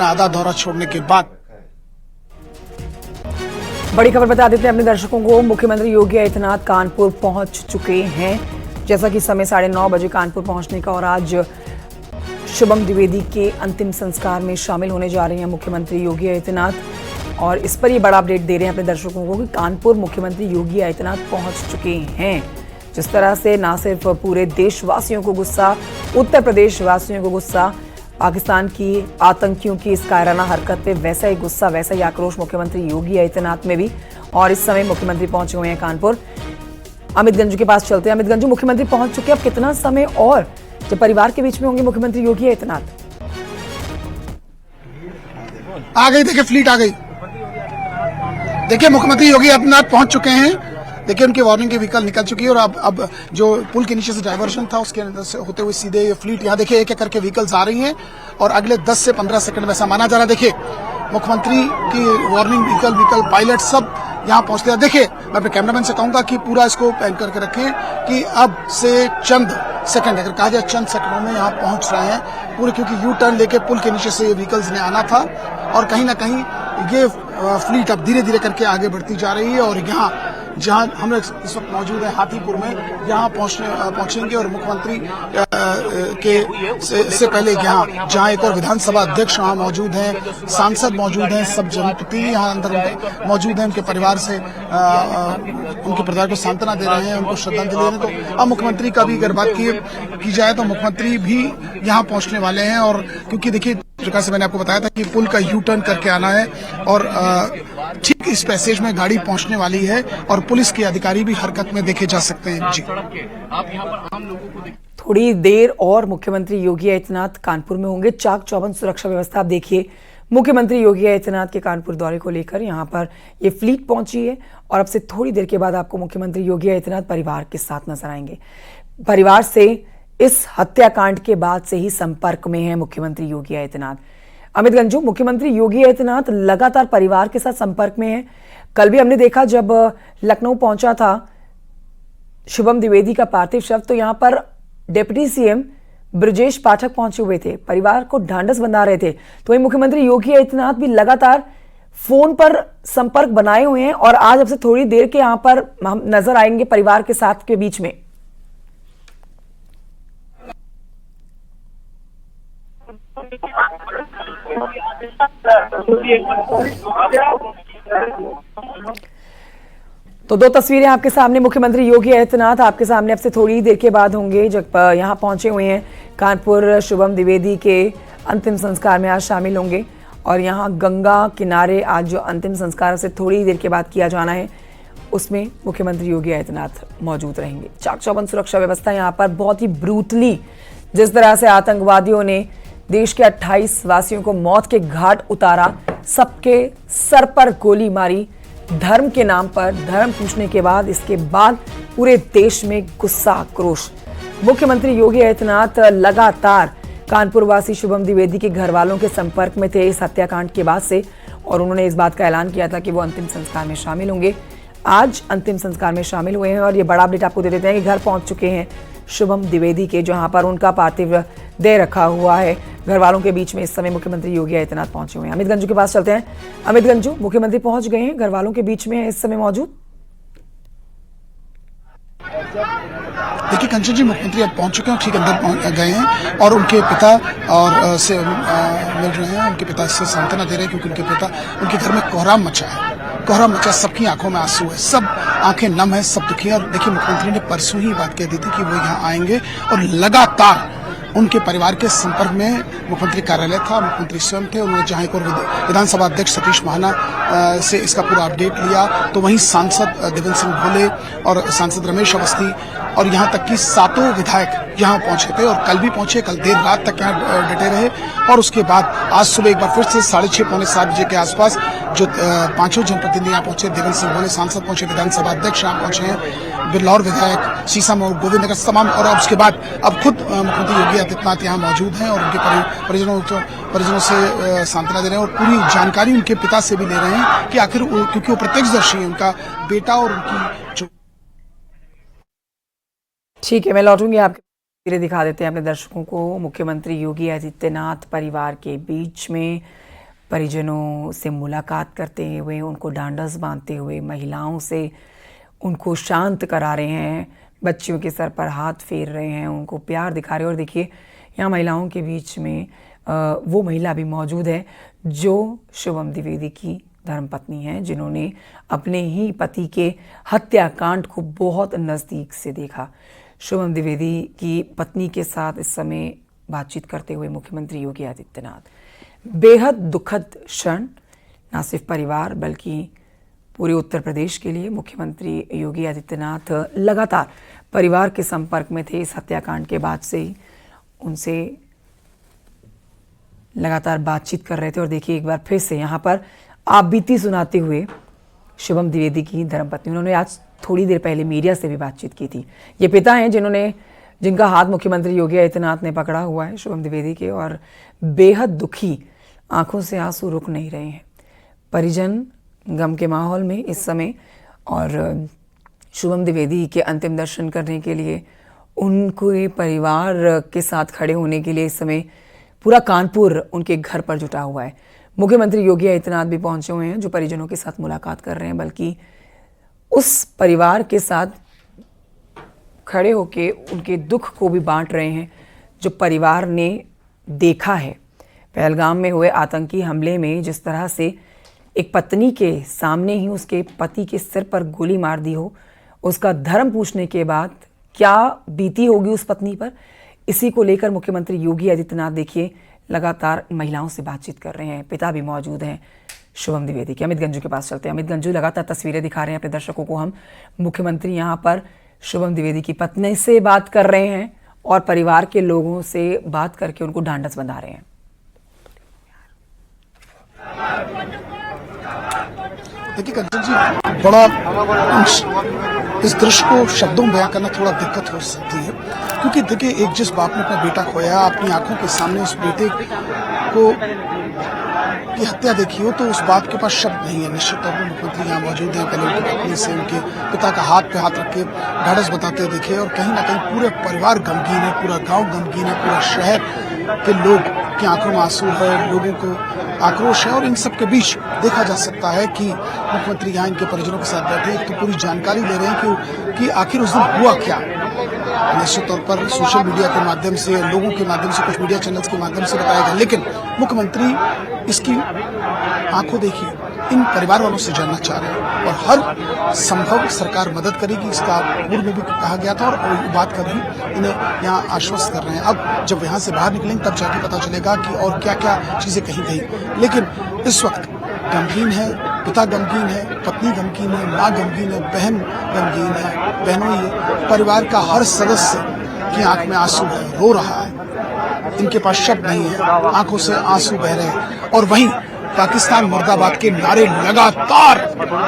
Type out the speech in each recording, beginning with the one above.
आधा दौरा छोड़ने के बाद। बड़ी खबर बता देते हैं अपने दर्शकों को। मुख्यमंत्री योगी आदित्यनाथ कानपुर पहुंच चुके हैं। जैसा कि समय 9:30 बजे कानपुर पहुंचने का, और आज शुभम द्विवेदी के अंतिम संस्कार में शामिल होने जा रहे हैं मुख्यमंत्री योगी आदित्यनाथ। और इस पर ये बड़ा अपडेट दे रहे हैं अपने दर्शकों को कि कानपुर मुख्यमंत्री योगी आदित्यनाथ पहुंच चुके हैं। जिस तरह से ना सिर्फ पूरे देशवासियों को गुस्सा, उत्तर प्रदेश वासियों को गुस्सा, पाकिस्तान की आतंकियों की इस कायराना हरकत पे वैसा ही गुस्सा, वैसा ही आक्रोश मुख्यमंत्री योगी आदित्यनाथ में भी। और इस समय मुख्यमंत्री पहुंचे हुए हैं कानपुर। अमित गंजू के पास चलते हैं। अमित गंजू, मुख्यमंत्री पहुंच चुके हैं, अब कितना समय और जब परिवार के बीच में होंगे मुख्यमंत्री योगी आदित्यनाथ? आ गई, देखिए फ्लीट आ गई। देखिए मुख्यमंत्री योगी आदित्यनाथ पहुंच चुके हैं। देखिए उनकी वार्निंग की व्हीकल निकल चुकी है और अब जो पुल के नीचे से डाइवर्शन था उसके अंदर से होते हुए सीधे ये फ्लीट यहाँ देखिए एक एक करके व्हीकल्स आ रही हैं और अगले 10 से 15 सेकंड में ऐसा माना जा रहा है। देखिए मुख्यमंत्री की वार्निंग व्हीकल पायलट सब यहाँ पहुंचते हैं। देखिए मैं अपने कैमरामैन से कहूंगा कि पूरा इसको पैन करके रखें कि अब से चंद सेकंड, अगर कहा जाए चंद सेकंडों में यहाँ पहुंच रहे हैं पूरे, क्योंकि यू टर्न लेके पुल के नीचे से ये व्हीकल्स ने आना था और कहीं ना कहीं ये फ्लीट अब धीरे धीरे करके आगे बढ़ती जा रही है। और यहाँ जहां हम लोग इस वक्त मौजूद है हाथीपुर में, यहाँ पहुंचेंगे और मुख्यमंत्री के से पहले यहाँ जहां एक और विधानसभा अध्यक्ष वहां मौजूद हैं, सांसद मौजूद हैं, सब जनप्रतिनिधि यहाँ अंदर मौजूद हैं, उनके परिवार से उनके परिवार को सांत्वना दे रहे हैं, उनको श्रद्धांजलि दे रहे हैं। तो अब मुख्यमंत्री का भी अगर बात की जाए तो मुख्यमंत्री भी यहाँ पहुंचने वाले हैं। और क्योंकि देखिए प्रकार से मैंने आपको बताया था कि पुल का यू टर्न करके आना है और ठीक इस पैसेज में गाड़ी पहुंचने वाली है और पुलिस के अधिकारी भी हरकत में देखे जा सकते हैं। जी, थोड़ी देर और मुख्यमंत्री योगी आदित्यनाथ कानपुर में होंगे। चाक चौबंद सुरक्षा व्यवस्था आप देखिए। मुख्यमंत्री योगी आदित्यनाथ के कानपुर दौरे को लेकर यहाँ पर ये फ्लीट पहुंची है और अब से थोड़ी देर के बाद आपको मुख्यमंत्री योगी आदित्यनाथ परिवार के साथ नजर आएंगे। परिवार से इस हत्याकांड के बाद से ही संपर्क में है मुख्यमंत्री योगी आदित्यनाथ। अमित गंजू, मुख्यमंत्री योगी आदित्यनाथ लगातार परिवार के साथ संपर्क में है। कल भी हमने देखा जब लखनऊ पहुंचा था शुभम द्विवेदी का पार्थिव शव, तो यहां पर डिप्टी सीएम ब्रजेश पाठक पहुंचे हुए थे, परिवार को ढांढस बंधा रहे थे। तो वही मुख्यमंत्री योगी आदित्यनाथ भी लगातार फोन पर संपर्क बनाए हुए हैं और आज अब से थोड़ी देर के यहां पर हम नजर आएंगे परिवार के साथ के बीच में। तो दो तस्वीरें आपके सामने। मुख्यमंत्री योगी आदित्यनाथ आपके सामने अब से थोड़ी देर के बाद होंगे, जब यहां पहुंचे हुए हैं कानपुर। शुभम द्विवेदी के अंतिम संस्कार में आज शामिल होंगे और यहां गंगा किनारे आज जो अंतिम संस्कार से थोड़ी देर के बाद किया जाना है उसमें मुख्यमंत्री योगी आदित्यनाथ मौजूद रहेंगे। चाक चौबंद सुरक्षा व्यवस्था यहां पर बहुत ही ब्रूटली, जिस तरह से आतंकवादियों ने देश के 28 वासियों को मौत के घाट उतारा, सबके सर पर गोली मारी धर्म के नाम पर, धर्म पूछने के बाद इसके बाद पूरे देश में गुस्सा, आक्रोश। मुख्यमंत्री योगी आदित्यनाथ लगातार कानपुर वासी शुभम द्विवेदी के घर वालों के संपर्क में थे इस हत्याकांड के बाद से, और उन्होंने इस बात का ऐलान किया था कि वो अंतिम संस्कार में शामिल होंगे। आज अंतिम संस्कार में शामिल हुए हैं और ये बड़ा अपडेट आपको दे देते हैं कि घर पहुंच चुके हैं शुभम द्विवेदी के, जहां पर उनका पार्थिव देह रखा हुआ है। घर वालों के बीच में इस समय मुख्यमंत्री योगी आदित्यनाथ पहुंचे हुए हैं। अमित गंजू के पास चलते हैं। अमित गंजू, मुख्यमंत्री पहुंच गए हैं, घर वालों के बीच में इस समय मौजूद। देखिए कंचन जी, मुख्यमंत्री अब पहुंच चुके हैं, ठीक अंदर पहुंच गए हैं और उनके पिता और से मिल रहे हैं, उनके पिता से सांत्वना दे रहे हैं क्योंकि उनके पिता, उनके घर में कोहराम मचा है, कोहराम मचा, सबकी आंखों में आंसू है, सब आंखें नम है, सब दुखी है। और देखिए मुख्यमंत्री ने परसों ही बात कह दी थी कि वो यहाँ आएंगे और लगातार उनके परिवार के संपर्क में मुख्यमंत्री कार्यालय था, मुख्यमंत्री स्वयं थे। उन्होंने जहां एक और विधानसभा अध्यक्ष सतीश महाना से इसका पूरा अपडेट लिया, तो वहीं सांसद देवेंद्र सिंह भोले और सांसद रमेश अवस्थी और यहाँ तक कि 7 विधायक यहाँ पहुंचे थे और कल भी पहुंचे, कल देर रात तक यहाँ डटे रहे। और उसके बाद आज सुबह एक बार फिर से 6:30 पौने 7 बजे के आसपास जो 5 जनप्रतिनिधि यहाँ पहुंचे, देवेंद्र सिंह भोले सांसद पहुंचे, विधानसभा अध्यक्ष यहाँ पहुंचे हैं, बिरलौर विधायक, सीसामऊ, गोविंदनगर तमाम। और उसके बाद अब खुद मुख्यमंत्री योगी आदित्यनाथ यहाँ मौजूद हैं और उनके परिजनों से सांत्वना दे रहे हैं और पूरी जानकारी उनके पिता से भी ले रहे हैं कि आखिर क्योंकि वो प्रत्यक्षदर्शी है, उनका बेटा और उनकी जो। ठीक है, मैं लौटूंगी, आपके तस्वीरें दिखा देते हैं अपने दर्शकों को। मुख्यमंत्री योगी आदित्यनाथ परिवार के बीच में परिजनों से मुलाकात करते हुए, उनको ढांढस बांधते हुए, महिलाओं से उनको शांत करा रहे हैं, बच्चियों के सर पर हाथ फेर रहे हैं, उनको प्यार दिखा रहे हैं। और देखिए यहाँ महिलाओं के बीच में वो महिला भी मौजूद है जो शुभम द्विवेदी की धर्मपत्नी है, जिन्होंने अपने ही पति के हत्याकांड को बहुत नज़दीक से देखा। शुभम द्विवेदी की पत्नी के साथ इस समय बातचीत करते हुए मुख्यमंत्री योगी आदित्यनाथ, बेहद दुखद क्षण न सिर्फ परिवार बल्कि पूरे उत्तर प्रदेश के लिए। मुख्यमंत्री योगी आदित्यनाथ लगातार परिवार के संपर्क में थे इस हत्याकांड के बाद से ही, उनसे लगातार बातचीत कर रहे थे। और देखिए एक बार फिर से यहाँ पर आप बीती सुनाते हुए शुभम द्विवेदी की धर्मपत्नी, उन्होंने आज थोड़ी देर पहले मीडिया से भी बातचीत की थी। ये पिता हैं जिनका हाथ मुख्यमंत्री योगी आदित्यनाथ ने पकड़ा हुआ है शुभम द्विवेदी के, और बेहद दुखी, आंखों से आंसू रुक नहीं रहे हैं। परिजन गम के माहौल में इस समय, और शुभम द्विवेदी के अंतिम दर्शन करने के लिए, उनके परिवार के साथ खड़े होने के लिए इस समय पूरा कानपुर उनके घर पर जुटा हुआ है। मुख्यमंत्री योगी आदित्यनाथ भी पहुंचे हुए हैं, जो परिजनों के साथ मुलाकात कर रहे हैं, बल्कि उस परिवार के साथ खड़े होके उनके दुख को भी बांट रहे हैं जो परिवार ने देखा है। पहलगाम में हुए आतंकी हमले में जिस तरह से एक पत्नी के सामने ही उसके पति के सिर पर गोली मार दी हो, उसका धर्म पूछने के बाद क्या बीती होगी उस पत्नी पर, इसी को लेकर मुख्यमंत्री योगी आदित्यनाथ देखिए लगातार महिलाओं से बातचीत कर रहे हैं। पिता भी मौजूद हैं शुभम द्विवेदी के। अमित गंजू के पास चलते हैं। अमित गंजू, लगातार तस्वीरें दिखा रहे हैं अपने दर्शकों को हम, मुख्यमंत्री यहाँ पर शुभम द्विवेदी की पत्नी से बात कर रहे हैं और परिवार के लोगों से बात करके उनको ढांढस बंधा रहे हैं। देखिए कंचन जी, बड़ा इस दृश्य को शब्दों में बयां करना थोड़ा दिक्कत हो सकती है, क्योंकि देखिए एक जिस बाप ने अपना बेटा खोया, अपनी आंखों के सामने उस बेटे को की हत्या देखी हो, तो उस बाप के पास शब्द नहीं है। निश्चित तौर पर मुख्यमंत्री यहाँ मौजूद हैं, पहले उनकी पत्नी से उनके पिता का हाथ पे हाथ रख के ढाढ़स बताते देखे, और कहीं ना कहीं पूरे परिवार गमगीन है, पूरा गांव गमगीन है, पूरा शहर के लोग की आंखों में आंसू है, लोगों को आक्रोश है। और इन सब के बीच देखा जा सकता है कि मुख्यमंत्री यहाँ इनके परिजनों के साथ बैठे तो पूरी जानकारी ले रहे हैं कि आखिर उस दिन हुआ क्या। निश्चित तौर पर सोशल मीडिया के माध्यम से, लोगों के माध्यम से, कुछ मीडिया चैनल्स के माध्यम से बताया गया, लेकिन मुख्यमंत्री इसकी आंखों देखिए इन परिवार वालों से जानना चाह रहे हैं, और हर संभव सरकार मदद करेगी। इसका पूर्व में भी कहा गया था, और बात कर रही इन्हें यहाँ आश्वस्त कर रहे हैं। अब जब यहाँ से बाहर निकलेंगे तब जाके पता चलेगा कि और क्या क्या चीजें कही गई। लेकिन इस वक्त गमगीन है, पिता गमगीन है, पत्नी गमगीन है, माँ गमगीन है, बहन गमगीन है, बहनों ये परिवार का हर सदस्य की आंख में आंसू है, रो रहा है, इनके पास शब्द नहीं है, आंखों से आंसू बह रहे हैं। और वहीं पाकिस्तान मुर्दाबाद के नारे लगातार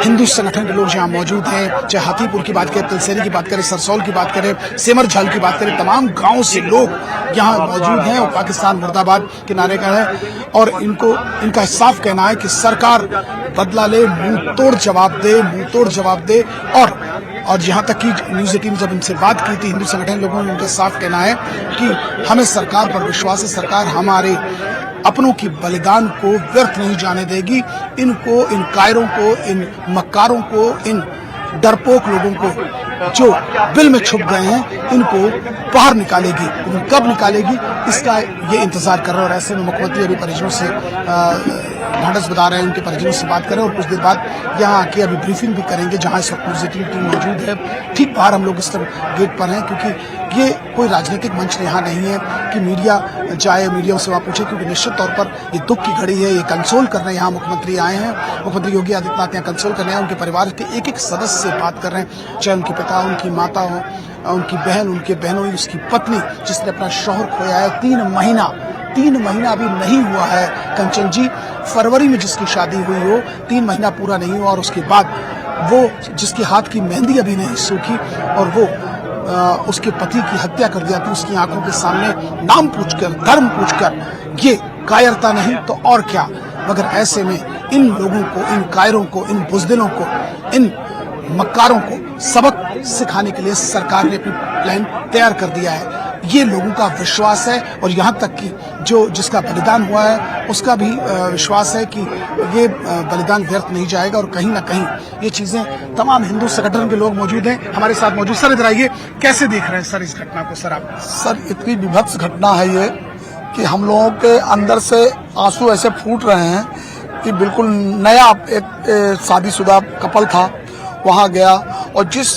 हिंदू संगठन के लोग जहाँ मौजूद हैं, चाहे हाथीपुर की बात करें, तिलसेरी की बात करें, सरसौल की बात करें, सेमरझाल की बात करें, तमाम गांवों से लोग यहाँ मौजूद हैं और पाकिस्तान मुर्दाबाद के नारे का है। और इनका साफ कहना है कि सरकार बदला ले, मुंह तोड़ जवाब दे। और जहां तक कि न्यूज 18 जब इनसे बात की थी हिंदू संगठन लोगों ने, उनका साफ कहना है कि हमें सरकार पर विश्वास है, सरकार हमारे अपनों की बलिदान को व्यर्थ नहीं जाने देगी। इनको, इन कायरों को, इन मक्कारों को, इन डरपोक लोगों को जो बिल में छुप गए हैं, इनको बाहर निकालेगी। लेकिन कब निकालेगी इसका ये इंतजार कर रहे हैं। और ऐसे में मुख्यमंत्री अभी परिजनों से ढांढस बता रहे हैं, उनके परिजनों से बात करें, और कुछ देर बाद यहाँ आके अभी ब्रीफिंग भी करेंगे, जहाँ इस वक्त न्यूज़ 18 टीम मौजूद है। ठीक बाहर हम लोग इस तरफ गेट पर हैं, क्योंकि ये कोई राजनीतिक मंच यहाँ नहीं है कि मीडिया जाए, मीडिया से वहाँ पूछे, क्योंकि निश्चित तौर पर ये दुख की घड़ी है, ये कंसोल करने यहाँ मुख्यमंत्री आए हैं। मुख्यमंत्री योगी आदित्यनाथ यहाँ कंसोल करने आए, उनके परिवार के एक एक सदस्य से बात कर रहे हैं, चाहे उनके पिता, उनकी माता हो, उनकी बहन, उनके बहनों, उसकी पत्नी जिसने अपना शौहर खोया है। 3 महीना अभी नहीं हुआ है कंचन जी, फरवरी में जिसकी शादी हुई हो, 3 महीना पूरा नहीं हुआ, और उसके बाद वो जिसके हाथ की मेहंदी अभी नहीं सूखी, और वो उसके पति की हत्या कर दिया थी उसकी आंखों के सामने, नाम पूछकर, धर्म पूछकर। ये कायरता नहीं तो और क्या। मगर ऐसे में इन लोगों को, इन कायरों को, इन बुज़दिलों को, इन मक्कारों को सबक सिखाने के लिए सरकार ने अपनी प्लान तैयार कर दिया है। ये लोगों का विश्वास है। और यहाँ तक कि जो जिसका बलिदान हुआ है उसका भी विश्वास है कि ये बलिदान व्यर्थ नहीं जाएगा। और कहीं ना कहीं ये चीजें तमाम हिंदू संगठन के लोग मौजूद हैं हमारे साथ मौजूद। सर इधर आइए, कैसे देख रहे हैं सर इस घटना को? सर आप सर इतनी विभत्स घटना है ये कि हम लोगों के अंदर से आंसू ऐसे फूट रहे हैं कि बिल्कुल नया एक शादीशुदा कपल था, वहां गया और जिस